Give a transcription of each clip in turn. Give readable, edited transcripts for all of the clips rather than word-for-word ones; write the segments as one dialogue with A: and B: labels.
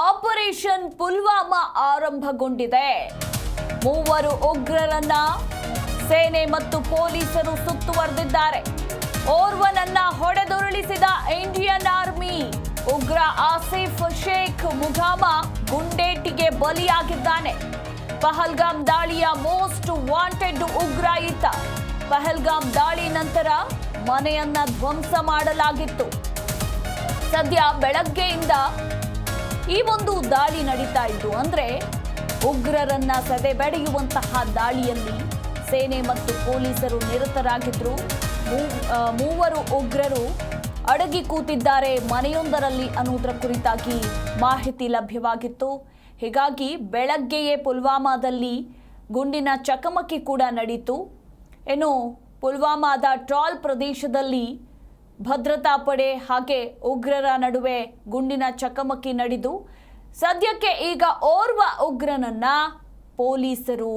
A: Operation Pulwama ಆರಂಭಗೊಂಡಿದೆ. ಮೂವರು ಉಗ್ರರನ್ನ ಸೇನೆ ಮತ್ತು ಪೊಲೀಸರು ಸುತ್ತುವರೆದಿದ್ದಾರೆ. ಓರ್ವನನ್ನ ಹೊಡೆದುರುಳಿಸಿದ ಇಂಡಿಯನ್ ಆರ್ಮಿ. ಉಗ್ರ ಆಸಿಫ್ ಶೇಖ್ ಮುಘಾಮ ಗುಂಡೇಟಿಗೆ ಬಲಿಯಾಗಿದ್ದಾನೆ. ಪಹಲ್ಗಾಮ್ ದಾಳಿಯ ಮೋಸ್ಟ್ ವಾಂಟೆಡ್ ಉಗ್ರ ಈತ. ಪಹಲ್ಗಾಮ್ ದಾಳಿ ನಂತರ ಮನೆಯನ್ನ ಧ್ವಂಸ ಮಾಡಲಾಗಿತ್ತು. ಸದ್ಯ ಬೆಳಗ್ಗೆಯಿಂದ ಈ ಒಂದು ದಾಳಿ ನಡೀತಾ ಇದ್ದು. ಅಂದ್ರೆ ಉಗ್ರರನ್ನ ಸದೆಬಡಿಯುವಂತಹ ದಾಳಿಯಲ್ಲಿ ಸೇನೆ ಮತ್ತು ಪೊಲೀಸರು ನಿರತರಾಗಿದ್ರು. ಮೂವರು ಉಗ್ರರು ಅಡಗಿ ಕೂತಿದ್ದಾರೆ ಮನೆಯೊಂದರಲ್ಲಿ ಅನ್ನೋದರ ಕುರಿತಾಗಿ ಮಾಹಿತಿ ಲಭ್ಯವಾಗಿತ್ತು. ಹೀಗಾಗಿ ಬೆಳಗ್ಗೆಯೇ ಪುಲ್ವಾಮಾದಲ್ಲಿ ಗುಂಡಿನ ಚಕಮಕಿ ಕೂಡ ನಡೀತು. ಇನ್ನು ಪುಲ್ವಾಮಾದ ಟ್ರಾಲ್ ಪ್ರದೇಶದಲ್ಲಿ ಭದ್ರತಾ ಪಡೆ ಹಾಗೆ ಉಗ್ರರ ನಡುವೆ ಗುಂಡಿನ ಚಕಮಕಿ ನಡೆದು ಸದ್ಯಕ್ಕೆ ಈಗ ಓರ್ವ ಉಗ್ರನನ್ನ ಪೊಲೀಸರು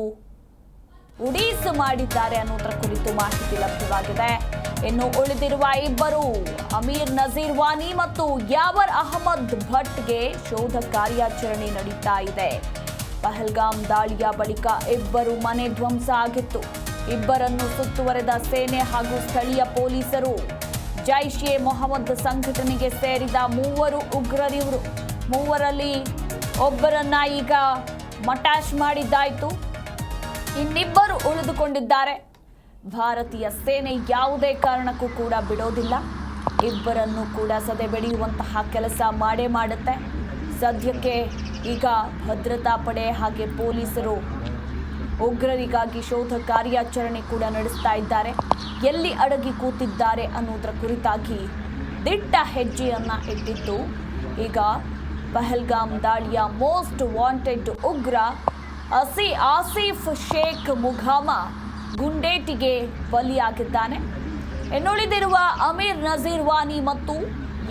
A: ಉಡೀಸು ಮಾಡಿದ್ದಾರೆ ಅನ್ನೋದರ ಕುರಿತು ಮಾಹಿತಿ ಲಭ್ಯವಾಗಿದೆ. ಇನ್ನು ಉಳಿದಿರುವ ಇಬ್ಬರು ಅಮೀರ್ ನಜೀರ್ ವಾನಿ ಮತ್ತು ಯಾವರ್ ಅಹಮದ್ ಭಟ್ಗೆ ಶೋಧ ಕಾರ್ಯಾಚರಣೆ ನಡೀತಾ ಇದೆ. ಪಹಲ್ಗಾಮ್ ದಾಳಿಯ ಬಳಿಕ ಇಬ್ಬರು ಮನೆ ಧ್ವಂಸ ಆಗಿತ್ತು. ಇಬ್ಬರನ್ನು ಸುತ್ತುವರೆದ ಸೇನೆ ಹಾಗೂ ಸ್ಥಳೀಯ ಪೊಲೀಸರು. ಜೈಷ್ ಎ ಮೊಹಮ್ಮದ್ ಸಂಘಟನೆಗೆ ಸೇರಿದ ಮೂವರು ಉಗ್ರರಿವರು. ಮೂವರಲ್ಲಿ ಒಬ್ಬರನ್ನ ಈಗ ಮಟಾಶ್ ಮಾಡಿದ್ದಾಯಿತು. ಇನ್ನಿಬ್ಬರು ಉಳಿದುಕೊಂಡಿದ್ದಾರೆ. ಭಾರತೀಯ ಸೇನೆ ಯಾವುದೇ ಕಾರಣಕ್ಕೂ ಕೂಡ ಬಿಡೋದಿಲ್ಲ. ಇಬ್ಬರನ್ನು ಕೂಡ ಸದೆಬಡಿಯುವಂತಹ ಕೆಲಸ ಮಾಡೇ ಮಾಡುತ್ತೆ. ಸದ್ಯಕ್ಕೆ ಈಗ ಭದ್ರತಾ ಪಡೆ ಹಾಗೆ ಪೊಲೀಸರು ಉಗ್ರರಿಗಾಗಿ ಶೋಧ ಕಾರ್ಯಾಚರಣೆ ಕೂಡ ನಡೆಸ್ತಾ ಇದ್ದಾರೆ. ಎಲ್ಲಿ ಅಡಗಿ ಕೂತಿದ್ದಾರೆ ಅನ್ನೋದರ ಕುರಿತಾಗಿ ದಿಟ್ಟ ಹೆಜ್ಜೆಯನ್ನ ಇಟ್ಟಿದ್ದು ಈಗ ಪಹಲ್ಗಾಮ್ ದಾಳಿಯ ಮೋಸ್ಟ್ ವಾಂಟೆಡ್ ಉಗ್ರ ಆಸಿಫ್ ಶೇಖ್ ಮುಘಾಮ ಗುಂಡೇಟಿಗೆ ಬಲಿಯಾಗಿದ್ದಾನೆ. ಇನ್ನುಳಿದಿರುವ ಅಮೀರ್ ನಜೀರ್ ವಾನಿ ಮತ್ತು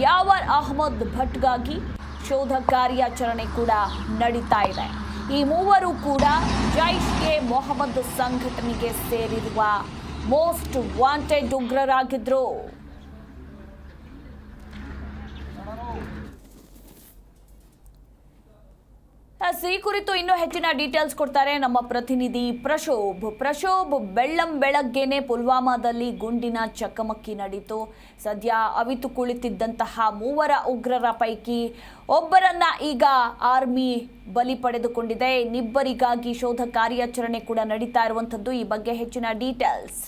A: ಯಾವರ್ ಅಹಮದ್ ಭಟ್ಗಾಗಿ ಶೋಧ ಕಾರ್ಯಾಚರಣೆ ಕೂಡ ನಡೀತಾ ಇದೆ. ಈ ಮೂವರು ಕೂಡ ಜೈಷ್ ಎ ಮೊಹಮ್ಮದ್ ಸಂಘಟನೆಗೆ ಸೇರಿರುವ ಮೋಸ್ಟ್ ವಾಂಟೆಡ್ ಉಗ್ರರಾಗಿದ್ರು. ಈ ಕುರಿತು ಇನ್ನೂ ಹೆಚ್ಚಿನ ಡೀಟೇಲ್ಸ್ ಕೊಡ್ತಾರೆ ನಮ್ಮ ಪ್ರತಿನಿಧಿ ಪ್ರಶೋಭ್. ಬೆಳ್ಳಂಬೆಳಗ್ಗೆನೆ ಪುಲ್ವಾಮಾದಲ್ಲಿ ಗುಂಡಿನ ಚಕಮಕಿ ನಡೀತು. ಸದ್ಯ ಅವಿತು ಕುಳಿತಿದ್ದಂತಹ ಮೂವರ ಉಗ್ರರ ಪೈಕಿ ಒಬ್ಬರನ್ನ ಈಗ ಆರ್ಮಿ ಬಲಿ ಪಡೆದುಕೊಂಡಿದೆ. ಇನ್ನಿಬ್ಬರಿಗಾಗಿ ಶೋಧ ಕಾರ್ಯಾಚರಣೆ ಕೂಡ ನಡೀತಾ ಇರುವಂತದ್ದು. ಈ ಬಗ್ಗೆ ಹೆಚ್ಚಿನ ಡೀಟೇಲ್ಸ್.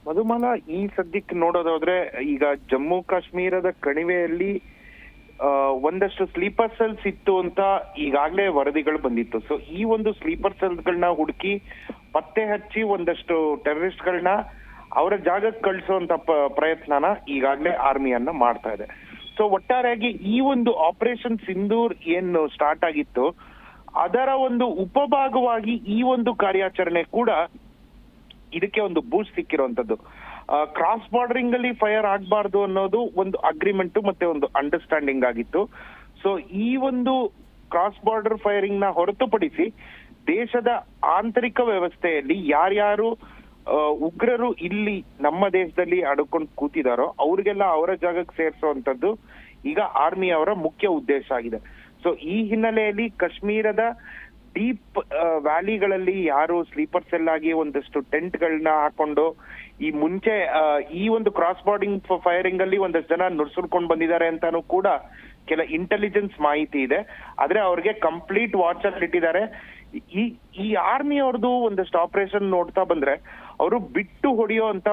B: ಮಧುಮಾಲ, ಈ ಸದ್ಯಕ್ಕೆ ನೋಡೋದಾದ್ರೆ ಈಗ ಜಮ್ಮು ಕಾಶ್ಮೀರದ ಕಣಿವೆಯಲ್ಲಿ ಒಂದಷ್ಟು ಸ್ಲೀಪರ್ ಸೆಲ್ಸ್ ಇತ್ತು ಅಂತ ಈಗಾಗಲೇ ವರದಿಗಳು ಬಂದಿತ್ತು. ಸೊ ಈ ಒಂದು ಸ್ಲೀಪರ್ ಸೆಲ್ಸ್ಗಳನ್ನ ಹುಡುಕಿ ಪತ್ತೆ ಹಚ್ಚಿ ಒಂದಷ್ಟು ಟೆರರಿಸ್ಟ್ಗಳನ್ನ ಅವರ ಜಾಗಕ್ಕೆ ಕಳಿಸುವಂತ ಪ್ರಯತ್ನನ ಈಗಾಗಲೇ ಆರ್ಮಿಯನ್ನ ಮಾಡ್ತಾ ಇದೆ. ಸೊ ಒಟ್ಟಾರೆಯಾಗಿ ಈ ಒಂದು ಆಪರೇಷನ್ ಸಿಂಧೂರ್ ಏನು ಸ್ಟಾರ್ಟ್ ಆಗಿತ್ತು ಅದರ ಒಂದು ಉಪಭಾಗವಾಗಿ ಈ ಒಂದು ಕಾರ್ಯಾಚರಣೆ ಕೂಡ ಇದಕ್ಕೆ ಒಂದು ಬೂಸ್ಟ್ ಸಿಕ್ಕಿರುವಂತದ್ದು. ಕ್ರಾಸ್ ಬಾರ್ಡರಿಂಗ್ ಅಲ್ಲಿ ಫೈರ್ ಆಗಬಾರ್ದು ಅನ್ನೋದು ಒಂದು ಅಗ್ರಿಮೆಂಟ್ ಮತ್ತೆ ಒಂದು ಅಂಡರ್ಸ್ಟ್ಯಾಂಡಿಂಗ್ ಆಗಿತ್ತು. ಸೊ ಈ ಒಂದು ಕ್ರಾಸ್ ಬಾರ್ಡರ್ ಫೈರಿಂಗ್ ನ ಹೊರತುಪಡಿಸಿ ದೇಶದ ಆಂತರಿಕ ವ್ಯವಸ್ಥೆಯಲ್ಲಿ ಯಾರ್ಯಾರು ಉಗ್ರರು ಇಲ್ಲಿ ನಮ್ಮ ದೇಶದಲ್ಲಿ ಅಡ್ಕೊಂಡು ಕೂತಿದಾರೋ ಅವ್ರಿಗೆಲ್ಲ ಅವರ ಜಾಗಕ್ಕೆ ಸೇರಿಸುವಂತದ್ದು ಈಗ ಆರ್ಮಿ ಅವರ ಮುಖ್ಯ ಉದ್ದೇಶ ಆಗಿದೆ. ಸೊ ಈ ಹಿನ್ನೆಲೆಯಲ್ಲಿ ಕಾಶ್ಮೀರದ ಡೀಪ್ ವ್ಯಾಲಿಗಳಲ್ಲಿ ಯಾರು ಸ್ಲೀಪರ್ ಸೆಲ್ ಆಗಿ ಒಂದಷ್ಟು ಟೆಂಟ್ ಗಳನ್ನ ಹಾಕೊಂಡು ಈ ಮುಂಚೆ ಈ ಒಂದು ಕ್ರಾಸ್ ಬಾರ್ಡಿಂಗ್ ಫೈರಿಂಗ್ ಅಲ್ಲಿ ಒಂದಷ್ಟು ಜನ ನುಡ್ಸ್ಕೊಂಡು ಬಂದಿದ್ದಾರೆ ಅಂತಾನು ಕೂಡ ಕೆಲ ಇಂಟೆಲಿಜೆನ್ಸ್ ಮಾಹಿತಿ ಇದೆ. ಆದ್ರೆ ಅವ್ರಿಗೆ ಕಂಪ್ಲೀಟ್ ವಾಚ್ ಅಲ್ಲಿ ಇಟ್ಟಿದ್ದಾರೆ. ಈ ಆರ್ಮಿ ಅವ್ರದ್ದು ಒಂದಷ್ಟು ಆಪರೇಷನ್ ನೋಡ್ತಾ ಬಂದ್ರೆ ಅವರು ಬಿಟ್ಟು ಹೊಡೆಯೋ ಅಂತ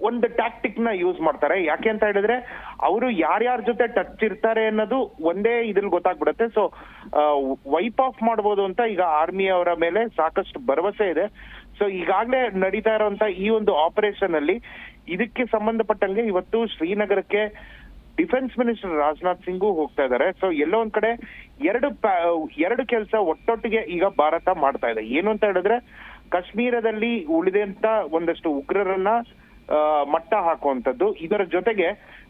B: ಒಂದು ಟ್ಯಾಕ್ಟಿಕ್ ನ ಯೂಸ್ ಮಾಡ್ತಾರೆ. ಯಾಕೆ ಅಂತ ಹೇಳಿದ್ರೆ ಅವರು ಯಾರ್ಯಾರ ಜೊತೆ ಟಚ್ ಇರ್ತಾರೆ ಅನ್ನೋದು ಒಂದೇ ಇದ್ರಲ್ಲಿ ಗೊತ್ತಾಗ್ಬಿಡುತ್ತೆ. ಸೊ ವೈಪ್ ಆಫ್ ಮಾಡ್ಬೋದು ಅಂತ ಈಗ ಆರ್ಮಿ ಅವರ ಮೇಲೆ ಸಾಕಷ್ಟು ಭರವಸೆ ಇದೆ. ಸೊ ಈಗಾಗಲೇ ನಡೀತಾ ಇರುವಂತ ಈ ಒಂದು ಆಪರೇಷನ್ ಅಲ್ಲಿ ಇದಕ್ಕೆ ಸಂಬಂಧಪಟ್ಟಂಗೆ ಇವತ್ತು ಶ್ರೀನಗರಕ್ಕೆ ಡಿಫೆನ್ಸ್ ಮಿನಿಸ್ಟರ್ ರಾಜನಾಥ್ ಸಿಂಗ್ ಹೋಗ್ತಾ ಇದ್ದಾರೆ. ಸೊ ಎಲ್ಲೋ ಒಂದ್ ಕಡೆ ಎರಡು ಕೆಲಸ ಒಟ್ಟೊಟ್ಟಿಗೆ ಈಗ ಭಾರತ ಮಾಡ್ತಾ ಇದೆ. ಏನು ಅಂತ ಹೇಳಿದ್ರೆ ಕಾಶ್ಮೀರದಲ್ಲಿ ಉಳಿದಂತ ಒಂದಷ್ಟು ಉಗ್ರರನ್ನ ಮಟ್ಟ ಹಾಕುವಂಥದ್ದು, ಇದರ ಜೊತೆಗೆ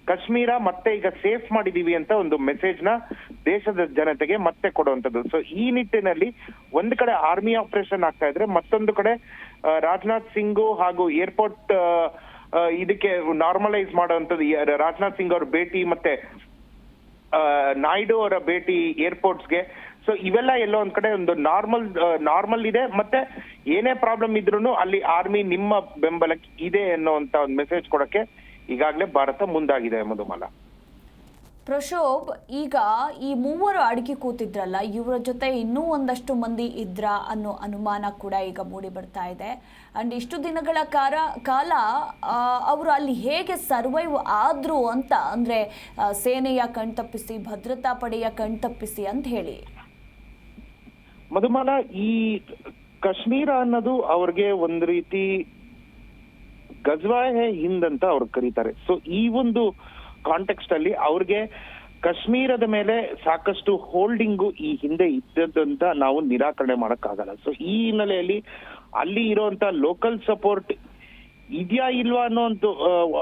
B: ಕಾಶ್ಮೀರ ಮತ್ತೆ ಈಗ ಸೇಫ್ ಮಾಡಿದೀವಿ ಅಂತ ಒಂದು ಮೆಸೇಜ್ ನ ದೇಶದ ಜನತೆಗೆ ಮತ್ತೆ ಕೊಡುವಂಥದ್ದು. ಸೊ ಈ ನಿಟ್ಟಿನಲ್ಲಿ ಒಂದು ಕಡೆ ಆರ್ಮಿ ಆಪರೇಷನ್ ಆಗ್ತಾ ಇದ್ರೆ ಮತ್ತೊಂದು ಕಡೆ ರಾಜನಾಥ್ ಸಿಂಗ್ ಹಾಗೂ ಏರ್ಪೋರ್ಟ್ ಇದಕ್ಕೆ ನಾರ್ಮಲೈಸ್ ಮಾಡುವಂಥದ್ದು ರಾಜನಾಥ್ ಸಿಂಗ್ ಅವ್ರ ಭೇಟಿ ಮತ್ತೆ ನಾಯ್ಡು ಅವರ ಭೇಟಿ ಏರ್ಪೋರ್ಟ್ಸ್ಗೆ. ಸೊ ಇವೆಲ್ಲ ಎಲ್ಲೋ ಒಂದ್ ಕಡೆ ಒಂದು ನಾರ್ಮಲ್ ಇದೆ, ಮತ್ತೆ ಏನೇ ಪ್ರಾಬ್ಲಮ್ ಇದ್ರೂ ಅಲ್ಲಿ ಆರ್ಮಿ ನಿಮ್ಮ ಬೆಂಬಲಕ್ಕೆ ಇದೆ ಅನ್ನೋಂತ ಒಂದು ಮೆಸೇಜ್ ಕೊಡಕ್ಕೆ ಈಗಾಗಲೇ ಭಾರತ ಮುಂದಾಗಿದೆ ಮಧುಮಾಲ.
A: ಪ್ರಶೋಭ್, ಈಗ ಈ ಮೂವರು ಅಡಗಿ ಕೂತಿದ್ರಲ್ಲ, ಇವರ ಜೊತೆ ಇನ್ನೂ ಒಂದಷ್ಟು ಮಂದಿ ಇದ್ರ ಅನ್ನೋ ಅನುಮಾನ ಕೂಡ ಈಗ ಮೂಡಿ ಬರ್ತಾ ಇದೆ. ಅಂಡ್ ಇಷ್ಟು ದಿನಗಳ ಕಾಲ ಅವರು ಅಲ್ಲಿ ಹೇಗೆ ಸರ್ವೈವ್ ಆದ್ರು ಅಂತ, ಅಂದ್ರೆ ಸೇನೆಯ ಕಣ್ತಪ್ಪಿಸಿ, ಭದ್ರತಾ ಪಡೆಯ ಕಣ್ತಪ್ಪಿಸಿ ಅಂತ ಹೇಳಿ.
B: ಮಧುಮಾಲ, ಈ ಕಾಶ್ಮೀರ ಅನ್ನೋದು ಅವ್ರಿಗೆ ಒಂದು ರೀತಿ ಗಜ್ವಾಯ್ ಹಿಂದ್ ಅಂತ ಅವ್ರು ಕರೀತಾರೆ. ಸೊ ಈ ಒಂದು ಕಾಂಟೆಕ್ಸ್ಟ್ ಅಲ್ಲಿ ಅವ್ರಿಗೆ ಕಾಶ್ಮೀರದ ಮೇಲೆ ಸಾಕಷ್ಟು ಹೋಲ್ಡಿಂಗು ಈ ಹಿಂದೆ ಇದ್ದದಂತ ನಾವು ನಿರಾಕರಣೆ ಮಾಡಕ್ಕಾಗಲ್ಲ. ಸೊ ಈ ಹಿನ್ನೆಲೆಯಲ್ಲಿ ಅಲ್ಲಿ ಇರುವಂತ ಲೋಕಲ್ ಸಪೋರ್ಟ್ ಇದೆಯಾ ಇಲ್ವಾ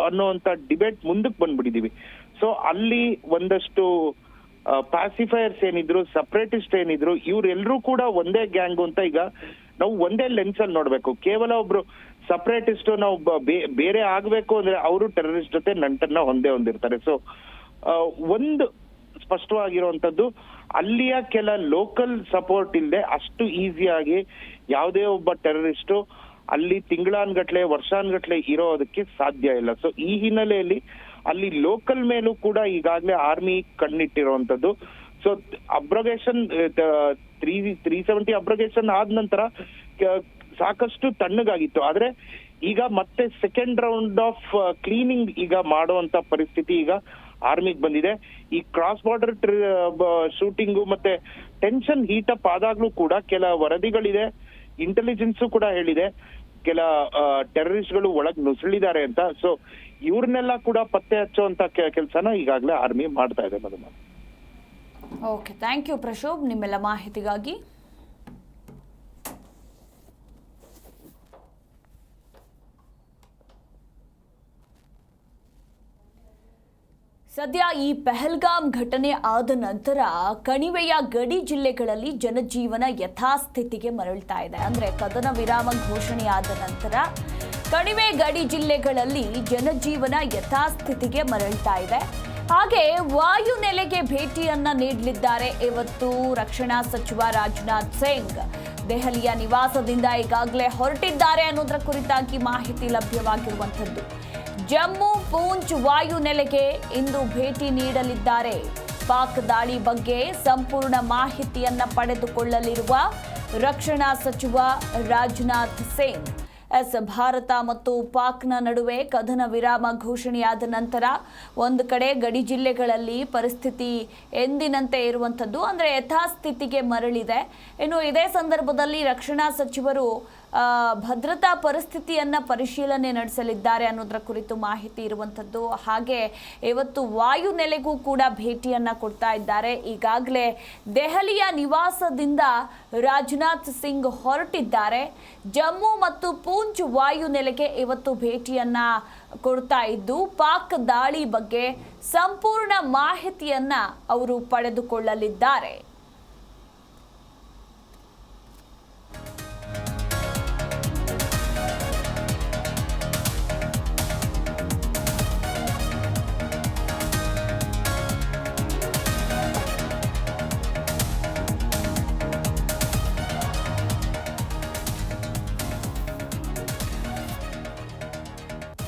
B: ಅನ್ನೋಂತ ಡಿಬೇಟ್ ಮುಂದಕ್ಕೆ ಬಂದ್ಬಿಟ್ಟಿದೀವಿ. ಸೊ ಅಲ್ಲಿ ಒಂದಷ್ಟು ಪ್ಯಾಸಿಫೈಯರ್ಸ್ ಏನಿದ್ರು, ಸಪರೇಟಿಸ್ಟ್ ಏನಿದ್ರು, ಇವ್ರೆಲ್ರೂ ಕೂಡ ಒಂದೇ ಗ್ಯಾಂಗು ಅಂತ ಈಗ ನಾವು ಒಂದೇ ಲೆನ್ಸ್ ಅಲ್ಲಿ ನೋಡ್ಬೇಕು. ಕೇವಲ ಒಬ್ರು ಸಪರೇಟಿಸ್ಟ್ ನಾವು ಬೇರೆ ಆಗ್ಬೇಕು ಅಂದ್ರೆ ಅವರು ಟೆರರಿಸ್ಟ್ ಜೊತೆ ನಂಟನ್ನ ಹೊಂದಿರ್ತಾರೆ. ಸೊ ಒಂದು ಸ್ಪಷ್ಟವಾಗಿರುವಂತದ್ದು, ಅಲ್ಲಿಯ ಕೆಲ ಲೋಕಲ್ ಸಪೋರ್ಟ್ ಇಲ್ಲದೆ ಅಷ್ಟು ಈಸಿಯಾಗಿ ಯಾವುದೇ ಒಬ್ಬ ಟೆರರಿಸ್ಟ್ ಅಲ್ಲಿ ತಿಂಗಳಾನ್ಗಟ್ಲೆ ವರ್ಷಾನ್ಗಟ್ಲೆ ಇರೋದಕ್ಕೆ ಸಾಧ್ಯ ಇಲ್ಲ. ಸೊ ಈ ಹಿನ್ನೆಲೆಯಲ್ಲಿ ಅಲ್ಲಿ ಲೋಕಲ್ ಮೇಲೂ ಕೂಡ ಈಗಾಗಲೇ ಆರ್ಮಿ ಕಣ್ಣಿಟ್ಟಿರುವಂತದ್ದು. ಸೊ ಅಬ್ರಗೇಷನ್ 370 ಅಬ್ರಗೇಷನ್ ಆದ ನಂತರ ಸಾಕಷ್ಟು ತಣ್ಣಗಾಗಿತ್ತು. ಆದ್ರೆ ಈಗ ಮತ್ತೆ ಸೆಕೆಂಡ್ ರೌಂಡ್ ಆಫ್ ಕ್ಲೀನಿಂಗ್ ಈಗ ಮಾಡುವಂತ ಪರಿಸ್ಥಿತಿ ಈಗ ಆರ್ಮಿಗೆ ಬಂದಿದೆ. ಈ ಕ್ರಾಸ್ ಬಾರ್ಡರ್ ಶೂಟಿಂಗು ಮತ್ತೆ ಟೆನ್ಷನ್ ಹೀಟ್ ಅಪ್ ಆದಾಗ್ಲೂ ಕೂಡ ಕೆಲ ವರದಿಗಳಿದೆ, ಇಂಟೆಲಿಜೆನ್ಸ್ ಕೂಡ ಹೇಳಿದೆ ಕೆಲ ಟೆರರಿಸ್ಟ್ ಗಳು ಒಳಗ್ ನುಸುಳಿದ್ದಾರೆ ಅಂತ. ಸೊ ಇವ್ರನ್ನೆಲ್ಲ ಕೂಡ ಪತ್ತೆ ಹಚ್ಚುವಂತ ಕೆಲಸನ ಈಗಾಗಲೇ ಆರ್ಮಿ ಮಾಡ್ತಾ ಇದೆ ಮಧುಮ.
A: ಓಕೆ, ಥ್ಯಾಂಕ್ ಯು ಪ್ರಶೋಭ್ ನಿಮ್ಮೆಲ್ಲ ಮಾಹಿತಿಗಾಗಿ. ಸದ್ಯ ಈ ಪಹಲ್ಗಾಮ್ ಘಟನೆ ಆದ ನಂತರ ಕಣಿವೆಯ ಗಡಿ ಜಿಲ್ಲೆಗಳಲ್ಲಿ ಜನಜೀವನ ಯಥಾಸ್ಥಿತಿಗೆ ಮರಳ್ತಾ ಇದೆ. ಅಂದ್ರೆ ಕದನ ವಿರಾಮ ಘೋಷಣೆಯಾದ ನಂತರ ಕಣಿವೆ ಗಡಿ ಜಿಲ್ಲೆಗಳಲ್ಲಿ ಜನಜೀವನ ಯಥಾಸ್ಥಿತಿಗೆ ಮರಳ್ತಾ ಇದೆ. ಹಾಗೆ ವಾಯುನೆಲೆಗೆ ಭೇಟಿಯನ್ನ ನೀಡಲಿದ್ದಾರೆ ಇವತ್ತು ರಕ್ಷಣಾ ಸಚಿವ ರಾಜನಾಥ್ ಸಿಂಗ್. ದೆಹಲಿಯ ನಿವಾಸದಿಂದ ಈಗಾಗಲೇ ಹೊರಟಿದ್ದಾರೆ ಅನ್ನೋದರ ಕುರಿತಾಗಿ ಮಾಹಿತಿ ಲಭ್ಯವಾಗಿರುವಂಥದ್ದು. ಜಮ್ಮು ಪೂಂಚ್ ವಾಯುನೆಲೆಗೆ ಇಂದು ಭೇಟಿ ನೀಡಲಿದ್ದಾರೆ. ಪಾಕ್ ದಾಳಿ ಬಗ್ಗೆ ಸಂಪೂರ್ಣ ಮಾಹಿತಿಯನ್ನ ಪಡೆದುಕೊಳ್ಳಲಿರುವ ರಕ್ಷಣಾ ಸಚಿವ ರಾಜನಾಥ್ ಸಿಂಗ್. ಭಾರತ ಮತ್ತು ಪಾಕ್ನ ನಡುವೆ ಕದನ ವಿರಾಮ ಘೋಷಣೆಯಾದ ನಂತರ ಒಂದು ಕಡೆ ಗಡಿ ಜಿಲ್ಲೆಗಳಲ್ಲಿ ಪರಿಸ್ಥಿತಿ ಎಂದಿನಂತೆ ಇರುವಂಥದ್ದು, ಅಂದರೆ ಯಥಾಸ್ಥಿತಿಗೆ ಮರಳಿದೆ. ಇನ್ನು ಇದೇ ಸಂದರ್ಭದಲ್ಲಿ ರಕ್ಷಣಾ ಸಚಿವರು ಭದ್ರತಾ ಪರಿಸ್ಥಿತಿಯನ್ನ ಪರಿಶೀಲನೆ ನಡೆಸಲಿದ್ದಾರೆ ಅನ್ನೋದರ ಕುರಿತು ಮಾಹಿತಿ ಇರುವಂಥದ್ದು. ಹಾಗೆ ಇವತ್ತು ವಾಯುನೆಲೆಗೂ ಕೂಡ ಭೇಟಿಯನ್ನ ಕೊಡ್ತಾ ಇದ್ದಾರೆ. ಈಗಾಗಲೇ ದೆಹಲಿಯ ನಿವಾಸದಿಂದ ರಾಜನಾಥ್ ಸಿಂಗ್ ಹೊರಟಿದ್ದಾರೆ. ಜಮ್ಮು ಮತ್ತು ಪೂಂಚ್ ವಾಯುನೆಲೆಗೆ ಇವತ್ತು ಭೇಟಿಯನ್ನ ಕೊಡ್ತಾ ಇದ್ದು ಪಾಕ್ ದಾಳಿ ಬಗ್ಗೆ ಸಂಪೂರ್ಣ ಮಾಹಿತಿಯನ್ನ ಅವರು ಪಡೆದುಕೊಳ್ಳಲಿದ್ದಾರೆ.